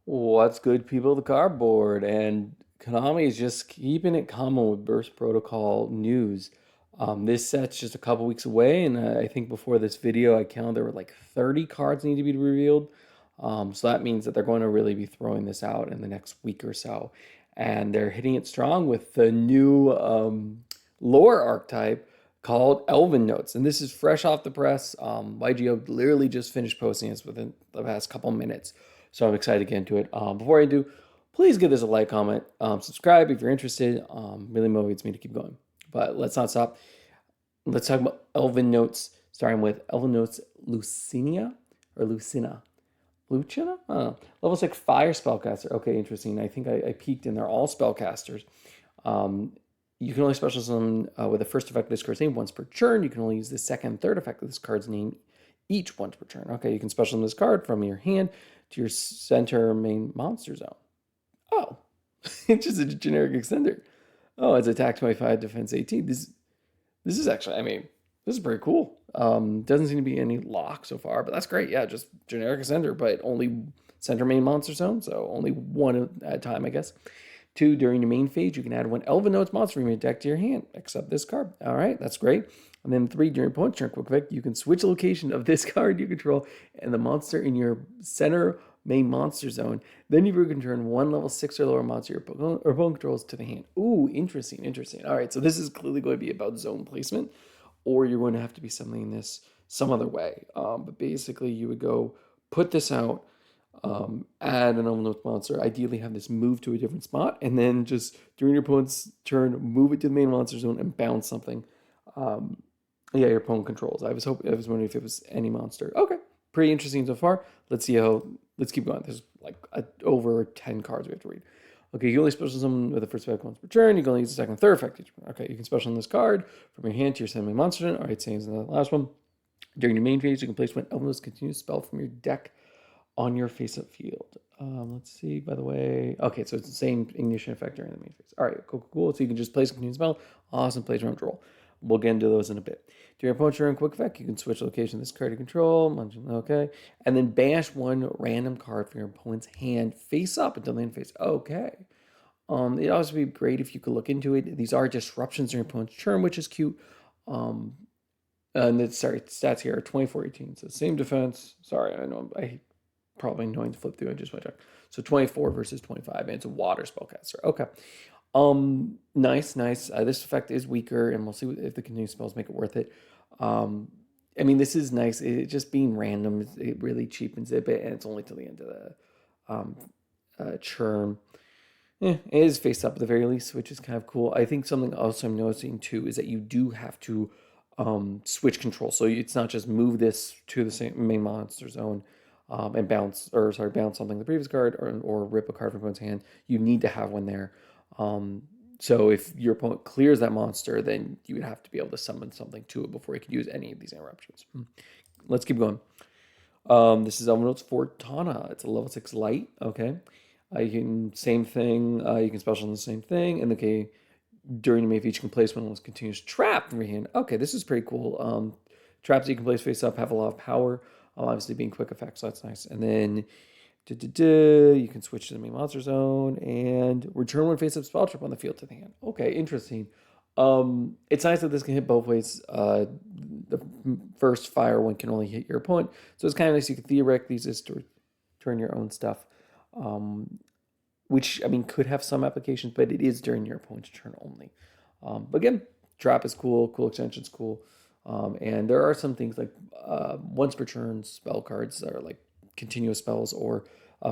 What's good, people? The cardboard and Konami is just keeping it calm with Burst Protocol news. This set's just a couple weeks away, and I think before this video, I counted there were like 30 cards need to be revealed. So that means that they're going to really be throwing this out in the next week or so, and they're hitting it strong with the new lore archetype called Elvennotes, and this is fresh off the press. Yugioh literally just finished posting this within the past couple minutes. So I'm excited to get into it. Before I do, please give this a like, comment, subscribe if you're interested. Really motivates me to keep going. But let's not stop. Let's talk about Elvennotes, starting with Elvennotes Lucinia or Lucina. Lucina? Oh, level 6 fire spellcaster. Okay, interesting. I think I peeked and they're all spellcasters. Um, you can only special summon with the first effect of this card's name once per turn. You can only use the second and third effect of this card's name each once per turn. Okay, you can special summon this card from your hand to your center main monster zone. Oh, it's just a generic extender. Oh, it's attack 25, defense 18. This is actually, I mean, this is pretty cool. Doesn't seem to be any lock so far, but that's great. Yeah, just generic extender, but only center main monster zone, so only one at a time, I guess. 2, during your main phase, you can add one Elvennotes monster from your deck to your hand, except this card. All right, that's great. And then 3, during opponent's turn, quick effect, you can switch the location of this card you control and the monster in your center main monster zone. Then you can turn one level 6 or lower monster your opponent controls to the hand. Ooh, interesting, interesting. All right, so this is clearly going to be about zone placement, or you're going to have to be summoning this some other way. But basically, you would go put this out, add an Elvennotes monster, ideally have this move to a different spot, and then just during your opponent's turn, move it to the main monster zone and bounce something. Yeah, your opponent controls. I was wondering if it was any monster. Okay, pretty interesting so far. Let's keep going. There's like over 10 cards we have to read. Okay, you only special summon with the first effect once per turn. You can only use the second and third effect each turn. Okay, you can special summon this card from your hand to your semi monster zone. All right, same as the last one. During your main phase, you can place one Elvennotes continuous spell from your deck on your face-up field. Let's see, by the way. Okay, so it's the same ignition effect during the main phase. All right, cool. So you can just place a continuous spell. Awesome, place round roll. We'll get into those in a bit. During your opponent's turn, quick effect, you can switch location of this card to control. Okay. And then banish one random card from your opponent's hand face up until the end phase. Okay. It'd also be great if you could look into it. These are disruptions during your opponent's turn, which is cute. And stats here are 24-18. So same defense. Sorry, I know I probably annoying to flip through. I just want to check. So 24 versus 25, and it's a water spellcaster. Okay. Nice. This effect is weaker, and we'll see if the continuous spells make it worth it. I mean, this is nice. It just being random, it really cheapens it a bit, and it's only till the end of the churn. It is face up at the very least, which is kind of cool. I think something else I'm noticing too is that you do have to switch control. So it's not just move this to the same main monster zone and bounce something the previous card or rip a card from opponent's hand. You need to have one there. So if your opponent clears that monster, then you would have to be able to summon something to it before you could use any of these interruptions. Let's keep going. This is Elvennotes Fortana. It's a level 6 light. Okay. You can same thing. You can special on the same thing. And okay, during the main phase, you can place one of those continuous trap from your hand. Okay, this is pretty cool. Traps that you can place face up have a lot of power. Obviously being quick effects, so that's nice. And then you can switch to the main monster zone and return one face up spell trap on the field to the hand. Okay, interesting. It's nice that this can hit both ways. The first fire one can only hit your opponent, so it's kind of nice. You can theoretically use this to return your own stuff, which I mean could have some applications, but it is during your opponent's turn only. But again, trap is cool. Cool extension's cool. And there are some things like once per turn spell cards that are like continuous spells or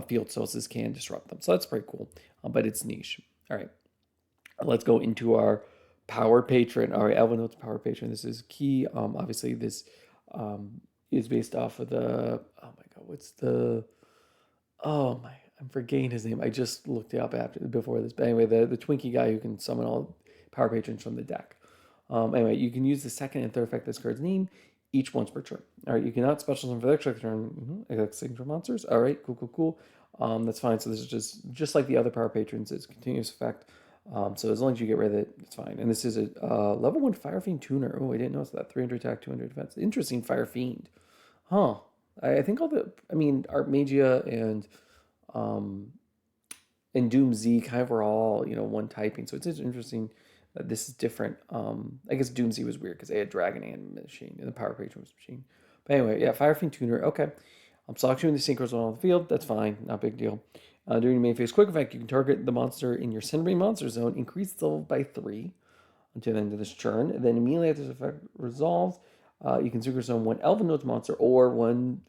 field spells. This can disrupt them. So that's pretty cool, but it's niche. All right, let's go into our power patron. All right, Elvennotes power patron. This is key. Obviously, this is based off of the, oh my God, what's the, oh my, I'm forgetting his name. I just looked it up before this. But anyway, the Twinkie guy who can summon all power patrons from the deck. Anyway, you can use the second and third effect of this card's name each once per turn. All right, you cannot special summon for the extra turn. Signature monsters. All right, cool. That's fine. So this is just like the other power patrons. It's a continuous effect. So as long as you get rid of it, it's fine. And this is a level 1 Fire Fiend tuner. Oh, I didn't notice that. 300 attack, 200 defense. Interesting Fire Fiend. Huh. I think Art Magia and and Doom Z kind of are all, one typing. So it's just interesting that this is different. I guess Doom Z was weird because they had Dragon and Machine, and the Power Patron was Machine. But anyway, yeah, Fire Fiend Tuner. Okay. Selecting the synchros on the field. That's fine. Not a big deal. During the main phase quick effect, you can target the monster in your Cinderbane monster zone, increase the level by 3 until the end of this turn. And then immediately after this effect resolves, you can synchro zone one Elvennotes monster or one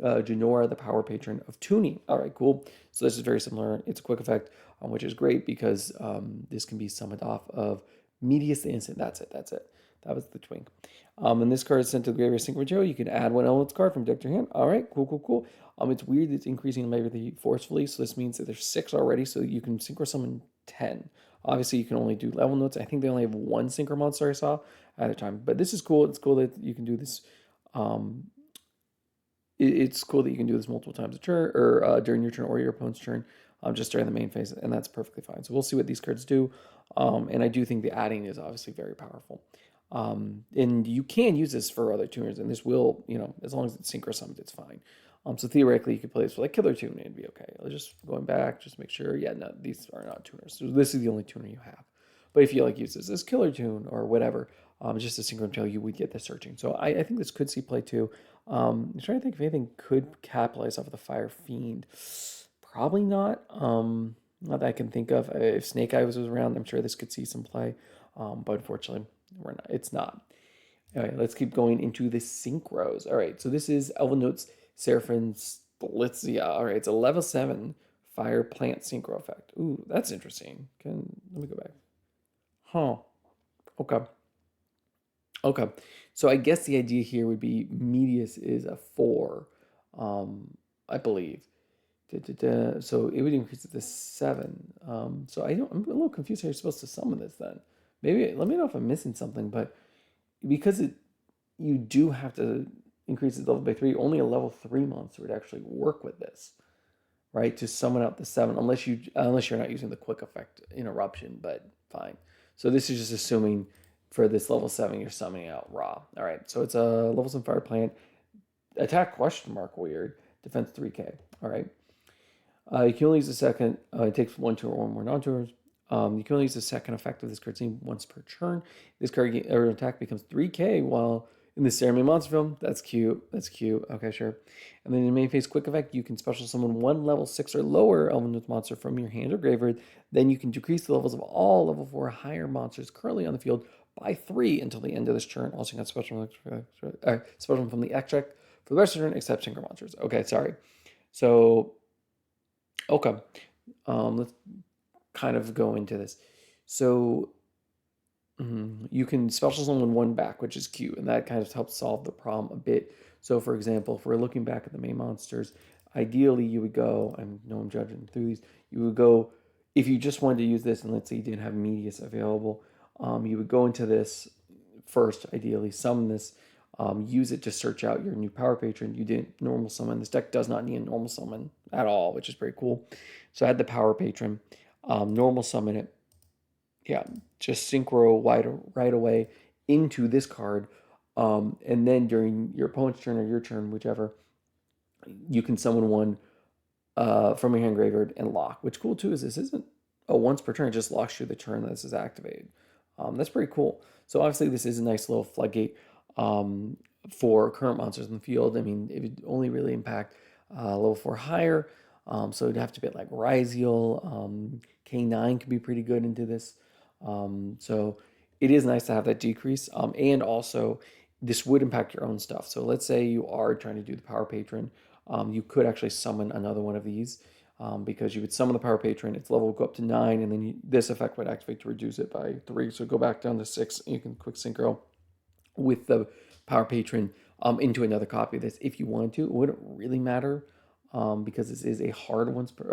Genora, the power patron of tuning. All right, cool. So this is very similar. It's a quick effect, which is great because this can be summoned off of Medius the Instant. That's it. That's it. That was the twink. And this card is sent to the graveyard sync with Joe. You can add one Element's card from deck to your hand. All right, cool, cool, cool. It's weird it's increasing maybe forcefully, so this means that there's 6 already, so you can synchro summon 10. Obviously, you can only do Elvennotes. I think they only have 1 synchro monster I saw at a time, but this is cool. It's cool that you can do this. It's cool that you can do this multiple times a turn, or during your turn or your opponent's turn, just during the main phase, and that's perfectly fine. So we'll see what these cards do, and I do think the adding is obviously very powerful. And you can use this for other tuners, and this will, as long as it's synchro summoned, it's fine. So theoretically, you could play this for like Killer Tune, and it'd be okay. Just going back, just make sure, yeah, no, these are not tuners. So this is the only tuner you have. But if you use this as Killer Tune or whatever, just a synchro tail, you would get the searching. So I think this could see play too. I'm trying to think if anything could capitalize off of the Fire Fiend. Probably not. Not that I can think of. If Snake Eyes was around, I'm sure this could see some play. But unfortunately, it's not. All right, let's keep going into the synchros. All right, so this is Elvennotes Seraphim Splitzia. All right, it's a level 7 fire plant synchro effect. Ooh, that's interesting. Let me go back. Huh. Okay. Okay. So I guess the idea here would be Medius is a 4, I believe. So it would increase it to 7. So I'm a little confused how you're supposed to summon this then. Maybe let me know if I'm missing something, but because you do have to increase its level by 3, only a level 3 monster would actually work with this, right? To summon out the 7, unless you're not using the quick effect interruption, but fine. So this is just assuming for this level 7 you're summoning out raw. All right, so it's a level 7 fire plant. Attack ? Weird. Defense 3k. All right. You can only use the second. It takes 1 turn or 1 more non-tours. You can only use the second effect of this card scene once per turn. This card attack becomes 3k while in the Ceremony Monster film. That's cute. That's cute. Okay, sure. And then in the main phase quick effect, you can special summon 1 level 6 or lower Elvennotes monster from your hand or graveyard. Then you can decrease the levels of all level 4 or higher monsters currently on the field by 3 until the end of this turn. Also, you got special from the extract for the rest of the turn except synchro monsters. Okay, sorry. So, okay. Let's kind of go into this. So you can special summon 1 back, which is cute, and that kind of helps solve the problem a bit. So for example, if we're looking back at the main monsters, ideally you would go, I know I'm judging through these, you would go, if you just wanted to use this, and let's say you didn't have Medius available, you would go into this first, ideally, summon this, use it to search out your new power patron. You didn't normal summon. This deck does not need a normal summon at all, which is pretty cool. So I had the power patron, normal summon it. Yeah, just synchro right away into this card. And then during your opponent's turn or your turn, whichever, you can summon 1 from your hand graveyard and lock. Which cool too is this isn't once per turn, it just locks you the turn that this is activated. That's pretty cool. So obviously this is a nice little floodgate for current monsters in the field. I mean, it would only really impact level 4 higher. So it'd have to be like Ryziel. K9 could be pretty good into this. So it is nice to have that decrease. And also, this would impact your own stuff. So let's say you are trying to do the Power Patron. You could actually summon another one of these because you would summon the Power Patron. Its level would go up to 9, and then this effect would activate to reduce it by 3. So go back down to 6, and you can quick synchro with the Power Patron into another copy of this if you wanted to. It wouldn't really matter because this is a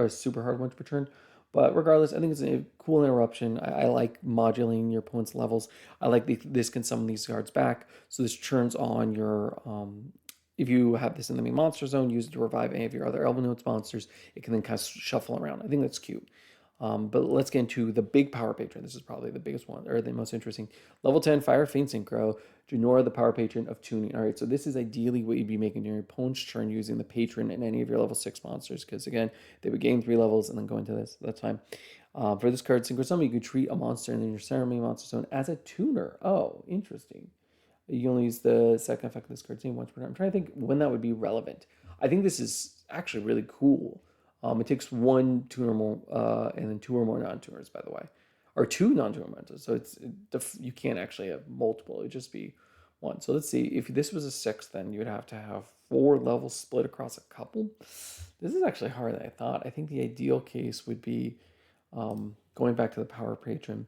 super hard once per turn. But regardless, I think it's a cool interruption. I like modulating your opponent's levels. I like this can summon these cards back. So this turns on your, if you have this in the main monster zone, use it to revive any of your other Elvennotes monsters. It can then kind of shuffle around. I think that's cute. But let's get into the big power patron. This is probably the biggest one, or the most interesting. Level 10, Fire Faint Synchro. Junora, the power patron of tuning. All right, so this is ideally what you'd be making during your opponent's turn using the patron in any of your level 6 monsters, because again, they would gain 3 levels and then go into this. That's fine. For this card, Synchro Summon, you could treat a monster in your ceremony monster zone as a tuner. Oh, interesting. You only use the second effect of this card's name once per turn. I'm trying to think when that would be relevant. I think this is actually really cool. It takes 1 tuner or more, and then 2 or more non-tuners, by the way, or 2 non-tuner monsters. So you can't actually have multiple. It would just be 1. So let's see. If this was a 6, then you would have to have 4 levels split across a couple. This is actually harder than I thought. I think the ideal case would be going back to the power patron.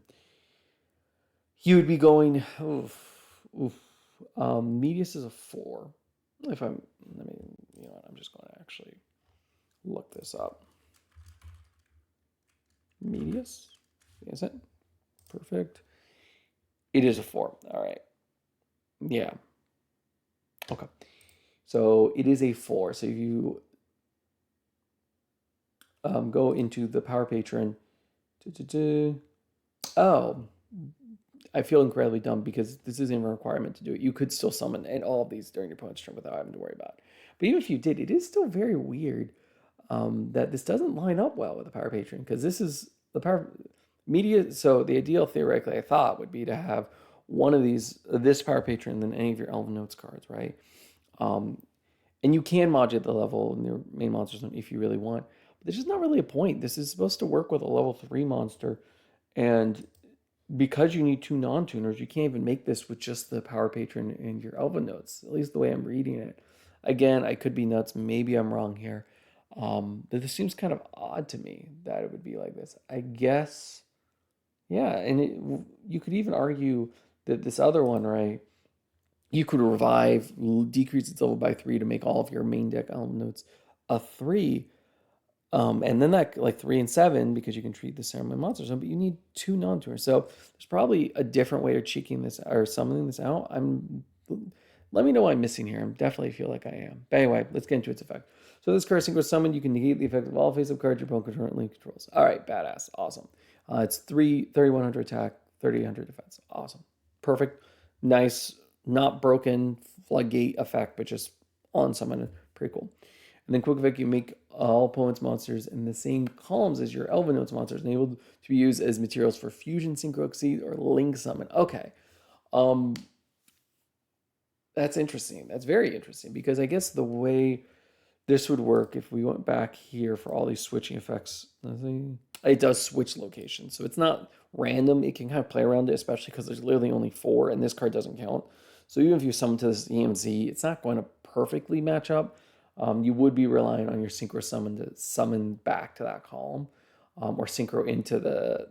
He would be going. Medius is a 4. If I'm, let me, you know what? I'm just going to actually look this up. Medius, is it? Perfect. It is a 4. All right. Yeah. Okay. So it is a 4. So if you go into the power patron. Oh, I feel incredibly dumb because this isn't a requirement to do it. You could still summon all of these during your opponent's turn without having to worry about it. But even if you did, it is still very weird that this doesn't line up well with the power patron, because this is the power media. So the ideal, theoretically, I thought would be to have one of these, this power patron, than any of your Elvennotes cards, right? And you can modulate the level in your main monster zone if you really want. But there's just not really a point. This is supposed to work with a level 3 monster, and because you need 2 non-tuners, you can't even make this with just the power patron and your Elvennotes, at least the way I'm reading it. Again, I could be nuts. Maybe I'm wrong here. But this seems kind of odd to me that it would be like this. I guess, yeah. And you could even argue that this other one, right? You could revive, decrease its level by 3 to make all of your main deck Elvennotes a 3. And then that, like 3 and 7, because you can treat the ceremony monsters, but you need 2 non-tuners. So there's probably a different way of cheeking this or summoning this out. Let me know what I'm missing here. I definitely feel like I am. But anyway, let's get into its effect. So this card, Synchro Summon, you can negate the effect of all face-up cards your opponent currently controls. All right, badass, awesome. It's 3,100 attack, 3,800 defense. Awesome, perfect, nice, not broken floodgate effect, but just on summon, pretty cool. And then quick effect, you make all opponent's monsters in the same columns as your Elvennotes monsters, and able to be used as materials for Fusion, Synchro Exceed, or Link Summon. Okay. That's interesting. That's very interesting, because I guess the way this would work, if we went back here for all these switching effects, it does switch locations. So it's not random. It can kind of play around it, especially because there's literally only 4, and this card doesn't count. So even if you summon to this EMZ, it's not going to perfectly match up. You would be relying on your Synchro Summon to summon back to that column, or Synchro into the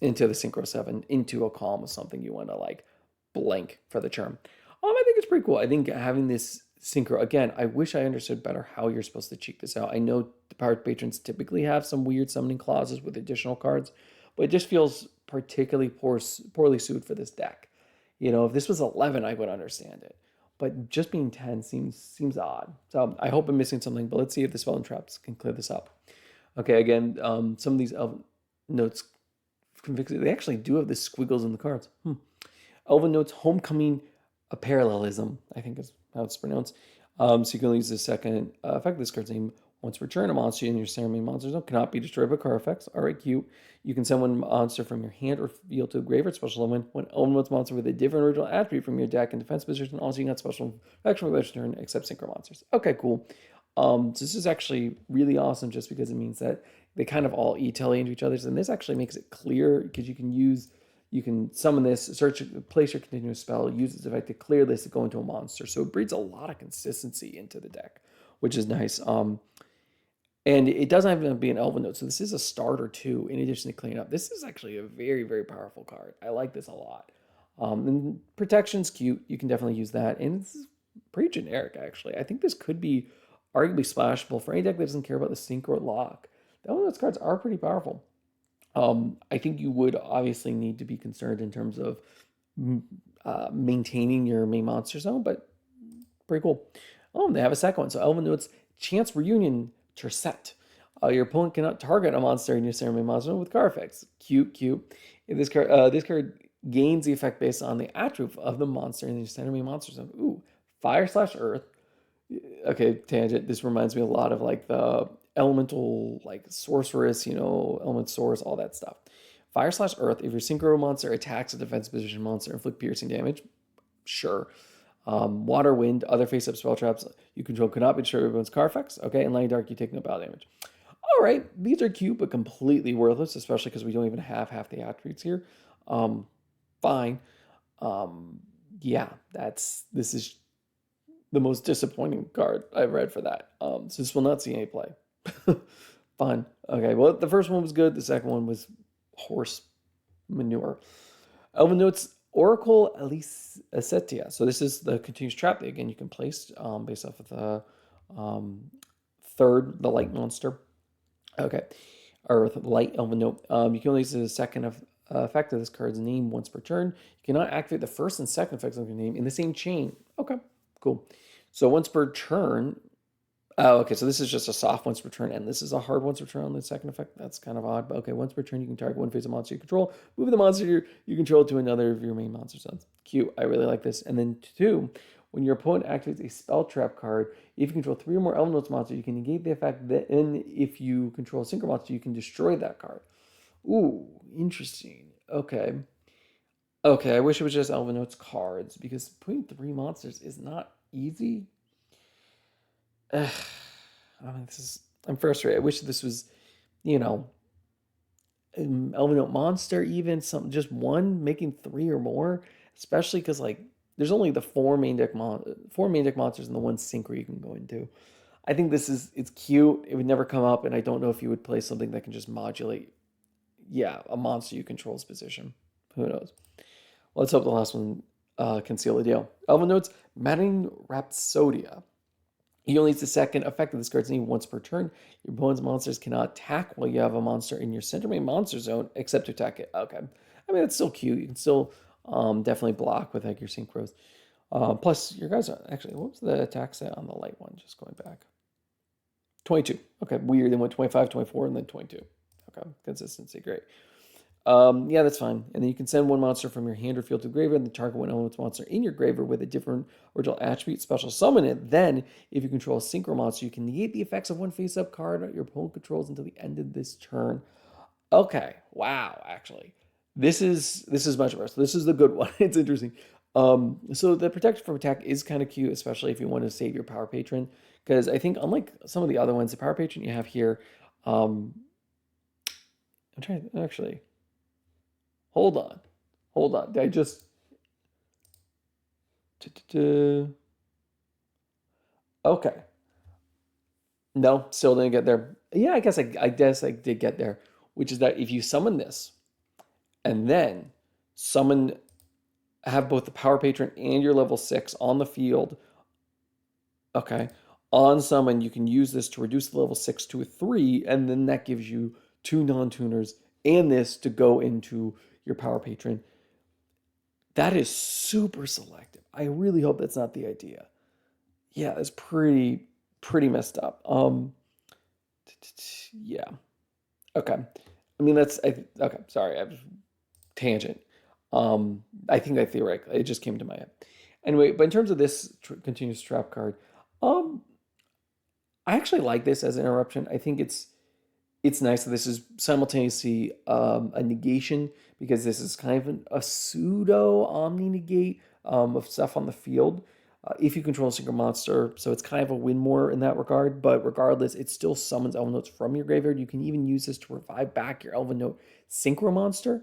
Synchro 7 into a column of something you want to like blank for the term. I think it's pretty cool. I think having this Synchro, again, I wish I understood better how you're supposed to check this out. I know the power patrons typically have some weird summoning clauses with additional cards, but it just feels particularly poorly suited for this deck. You know, if this was 11, I would understand it. But just being 10 seems odd. So I hope I'm missing something, but let's see if the Spell and Traps can clear this up. Okay, again, some of these Elvennotes, they actually do have the squiggles in the cards. Elvennotes Homecoming, a parallelism, I think is how it's pronounced. So you can use the second effect of this card's name. Once return, a monster in your ceremony monster zone cannot be destroyed by card effects. All right, cute. You can send one monster from your hand or field to the graveyard. Special summon one Elvennotes monster with a different original attribute from your deck and defense position. Also, you can have special action for this turn, except synchro monsters. Okay, cool. So this is actually really awesome, just because it means that they kind of all e-tele into each other, and this actually makes it clear, because you can summon this, search, place your continuous spell, use its effect to clear this to go into a monster. So it breeds a lot of consistency into the deck, which is nice. And it doesn't have to be an Elvennote, so this is a starter too, in addition to cleaning up. This is actually a very, very powerful card. I like this a lot. And protection's cute. You can definitely use that. And it's pretty generic, actually. I think this could be arguably splashable for any deck that doesn't care about the sync or lock. The Elvennotes cards are pretty powerful. I think you would obviously need to be concerned in terms of maintaining your main monster zone, but pretty cool. They have a second one. So Elvennotes Chance Reunion Tercet. Your opponent cannot target a monster in your center main monster zone with card effects. Cute, cute. If this card gains the effect based on the attribute of the monster in your center main monster zone. Ooh, fire/earth. Okay, tangent. This reminds me a lot of like the elemental, like sorceress, element source, all that stuff. Fire/earth. If your synchro monster attacks a defense position monster, inflict piercing damage. Sure. Water, wind, other face-up spell traps you control cannot be destroyed with everyone's card effects. Okay, and light dark, you take no battle damage. All right, these are cute but completely worthless, especially because we don't even have half the attributes here. Fine. Yeah, this is the most disappointing card I've read for that. So this will not see any play. Fine. Okay, well, the first one was good. The second one was horse manure. Elvennotes Oracle Alicetia. So this is the continuous trap that, again, you can place based off of the third, the light monster. Okay, or the light Elvennote. You can only use the second effect of this card's name once per turn. You cannot activate the first and second effects of your name in the same chain. Okay, cool. So once per turn. Oh, okay, so this is just a soft once per turn, and this is a hard once per turn on the second effect. That's kind of odd, but okay, once per turn, you can target one face of monster you control, move the monster you control to another of your main monster zones. Cute, I really like this. And then 2, when your opponent activates a spell trap card, if you control 3 or more Elvennotes monsters, you can negate the effect, then if you control a synchro monster, you can destroy that card. Ooh, interesting. Okay. Okay, I wish it was just Elvennotes cards, because putting 3 monsters is not easy. I mean, I'm frustrated. I wish this was, Elvennote monster, even something, just one, making 3 or more, especially because like there's only the 4 main deck monsters and the 1 synchro you can go into. I think it's cute. It would never come up, and I don't know if you would play something that can just modulate, a monster you control's position. Who knows? Let's hope the last one can seal the deal. Elvennotes Maddening Rhapsodia. You only use the second effect of this card's name once per turn. Your opponent's monsters cannot attack while you have a monster in your center main monster zone, except to attack it. Okay. I mean, that's still cute. You can still definitely block with like your synchros. Plus, your guys are actually, what was the attack set on the light one? Just going back. 22. Okay, weird. They went 25, 24, and then 22. Okay, consistency, great. Yeah, that's fine. And then you can send one monster from your hand or field to the graveyard, and then target one elemental monster in your graveyard with a different original attribute, special summon it. Then, if you control a synchro monster, you can negate the effects of one face-up card your opponent controls until the end of this turn. Okay, wow, actually. This is much worse. This is the good one. It's interesting. So the protection from attack is kind of cute, especially if you want to save your power patron. Because I think, unlike some of the other ones, the power patron you have here, I'm trying to actually. Hold on. Did I just? Okay. No, still didn't get there. Yeah, I guess I did get there, which is that if you summon this, and then have both the power patron and your level 6 on the field. Okay. On summon, you can use this to reduce the level 6 to a 3, and then that gives you 2 non-tuners and this to go into your power patron. That is super selective. I really hope that's not the idea. Yeah, it's pretty messed up. Yeah. Okay. I mean, okay. Sorry, I was tangent. I think that theoretically it just came to my head. Anyway, but in terms of this continuous trap card, I actually like this as an interruption. I think it's nice that this is simultaneously a negation, because this is kind of a pseudo omni negate of stuff on the field if you control a synchro monster. So it's kind of a win more in that regard. But regardless, it still summons Elvennotes from your graveyard. You can even use this to revive back your Elvennote synchro monster.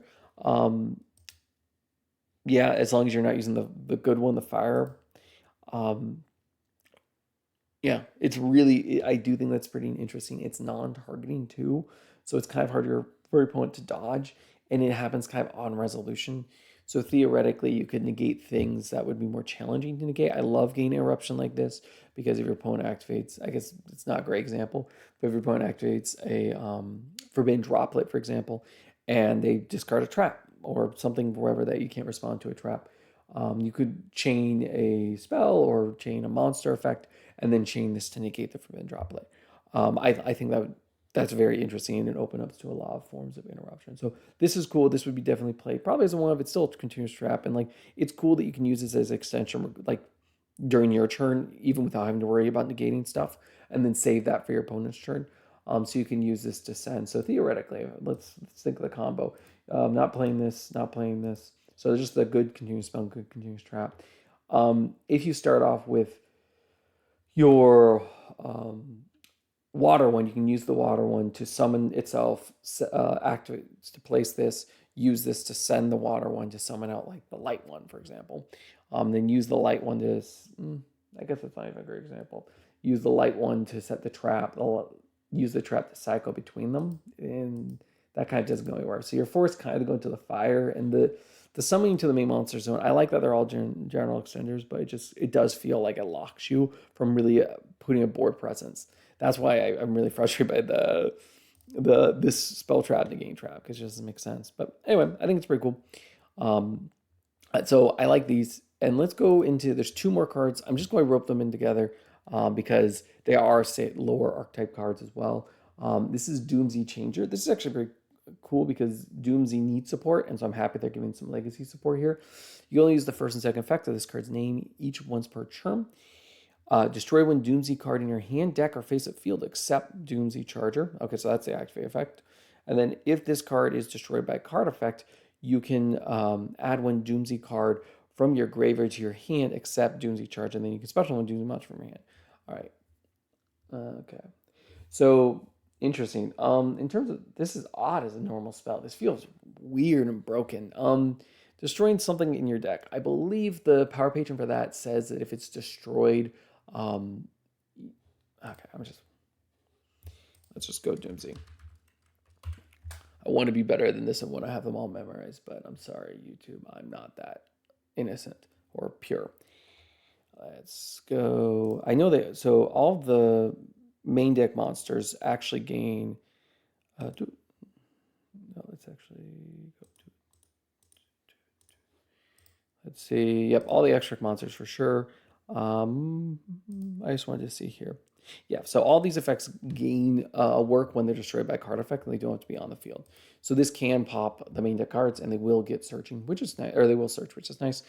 Yeah, as long as you're not using the good one, the fire. Yeah, it's really, I do think that's pretty interesting. It's non-targeting too, so it's kind of harder for your opponent to dodge, and it happens kind of on resolution. So theoretically, you could negate things that would be more challenging to negate. I love Gain Eruption like this, because if your opponent activates, I guess it's not a great example, but if your opponent activates a Forbidden Droplet, for example, and they discard a trap or something wherever that you can't respond to a trap, you could chain a spell or chain a monster effect, and then chain this to negate the Forbidden Droplet. I think that would that's very interesting, and it opens up to a lot of forms of interruption. So this is cool. This would be definitely played probably as a one of. It's still a continuous trap, and like it's cool that you can use this as extension, like during your turn, even without having to worry about negating stuff, and then save that for your opponent's turn. So you can use this to send. So theoretically, let's think of the combo. Not playing this, not playing this. So it's just a good continuous spell, good continuous trap. If you start off with your water one, you can use the water one to summon itself, activate to place this, use this to send the water one to summon out like the light one, for example. Then use the light one to, I guess that's not even a great example. Use the light one to set the trap, use the trap to cycle between them, and that kind of doesn't go anywhere. So you're forced kind of to go into the fire, and the summoning to the main monster zone. I like that they're all general extenders, but it does feel like it locks you from really putting a board presence. That's why I'm really frustrated by this spell trap negating trap, because it just doesn't make sense. But anyway, I think it's pretty cool. So I like these, and let's go into. There's two more cards. I'm just going to rope them in together because they are lower archetype cards as well. This is Doomsday Changer. This is actually very cool because Doomsday needs support, and so I'm happy they're giving some legacy support here. You only use the first and second effect of this card's name each once per turn. Destroy one Doomsday card in your hand, deck, or face-up field except Doomsday Charger. Okay, so that's the activate effect. And then if this card is destroyed by card effect, you can add one Doomsday card from your graveyard to your hand except Doomsday Charger, and then you can special one Doomsday Munch from your hand. All right. Okay. So interesting. In terms of, this is odd as a normal spell. This feels weird and broken. Destroying something in your deck. I believe the power patron for that says that if it's destroyed, okay, let's just go Doomsday. I want to be better than this and want to have them all memorized, but I'm sorry, YouTube, I'm not that innocent or pure. Let's go. I know that, so all the main deck monsters actually gain, let's actually go to, let's see, yep, all the extra monsters for sure. I just wanted to see here. Yeah, so all these effects gain work when they're destroyed by card effect, and they don't have to be on the field. So this can pop the main deck cards, and they will get searching, which is nice, or they will search, which is nice.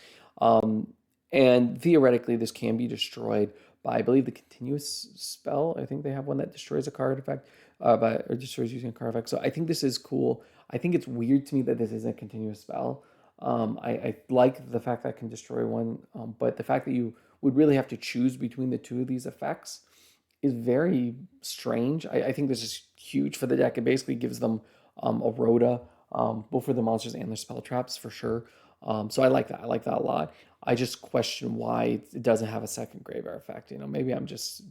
And theoretically, this can be destroyed by, I believe, the continuous spell. I think they have one that destroys a card effect, or destroys using a card effect. So I think this is cool. I think it's weird to me that this isn't a continuous spell. I like the fact that I can destroy one, but the fact that you would really have to choose between the two of these effects is very strange. I think this is huge for the deck. It basically gives them a rota, both for the monsters and their spell traps for sure. So I like that. I like that a lot. I just question why it doesn't have a second graveyard effect. Maybe I'm just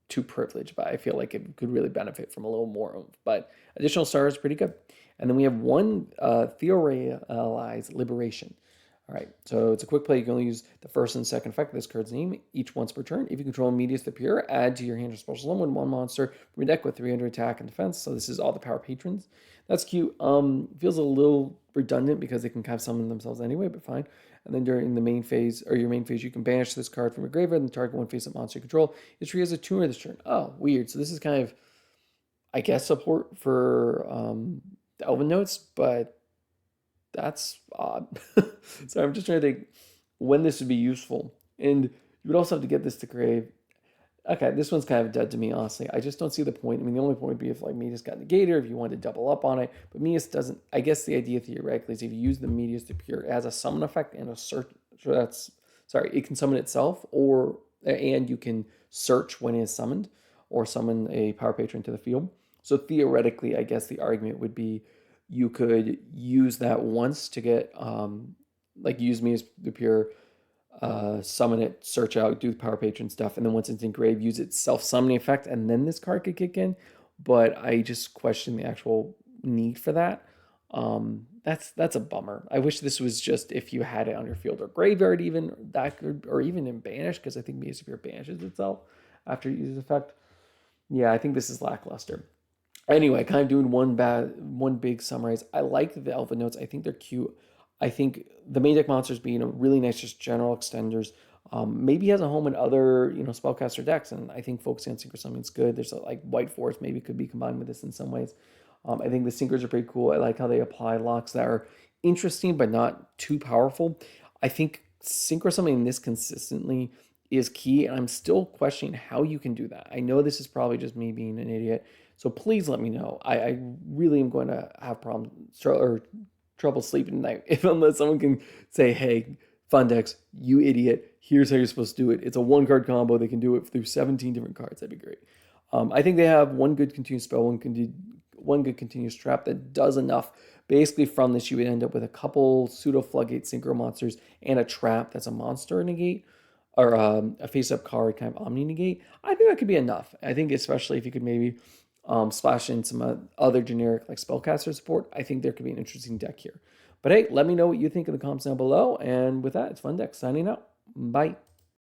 too privileged, but I feel like it could really benefit from a little more oomph. But additional stars is pretty good. And then we have one Theorealize Liberation. All right, so it's a quick play. You can only use the first and second effect of this card's name each once per turn. If you control Medius the Pure, add to your hand or special summon one monster from your deck with 300 attack and defense. So this is all the power patrons. That's cute. Feels a little redundant because they can kind of summon themselves anyway, but fine. And then during the main phase, or your main phase, you can banish this card from your graveyard and target one face-up monster you control. It treated as a tuner this turn. Oh, weird. So this is kind of, I guess, support for the Elvennotes, but that's odd. So I'm just trying to think when this would be useful. And you would also have to get this to grave. Okay, this one's kind of dead to me, honestly. I just don't see the point. I mean, the only point would be if like Medius got negated, if you wanted to double up on it. But Medius doesn't. I guess the idea theoretically is if you use the Medius to Pure as a summon effect and a search. So that's, sorry, it can summon itself, and you can search when it is summoned, or summon a power patron to the field. So theoretically, I guess the argument would be you could use that once to get, like use Medius the Pure, summon it, search out, do the power patron stuff, and then once it's engraved, use its self-summoning effect, and then this card could kick in. But I just question the actual need for that. That's a bummer. I wish this was just if you had it on your field or graveyard, even that could, or even in banish, because I think Medius the Pure banishes itself after you use the effect. Yeah, I think this is lackluster. Anyway, kind of doing one big summarize. I like the Elvennotes. I think they're cute. I think the main deck monsters being a really nice, just general extenders. Maybe he has a home in other, spellcaster decks, and I think focusing on Synchro Summoning is good. There's like White Force maybe could be combined with this in some ways. I think the Syncers are pretty cool. I like how they apply locks that are interesting but not too powerful. I think Synchro Summoning this consistently is key, and I'm still questioning how you can do that. I know this is probably just me being an idiot, so please let me know. I really am going to have problems or trouble sleeping tonight if unless someone can say, "Hey, Fundex, you idiot! Here's how you're supposed to do it. It's a one-card combo. They can do it through 17 different cards. That'd be great." I think they have one good continuous spell, one good continuous trap that does enough. Basically, from this, you would end up with a couple pseudo floodgate synchro monsters and a trap that's a monster negate or a face-up card kind of omni negate. I think that could be enough. I think especially if you could maybe splash in some other generic like spellcaster support, I think there could be an interesting deck here. But hey, let me know what you think in the comments down below. And with that, it's Fundex signing out. Bye.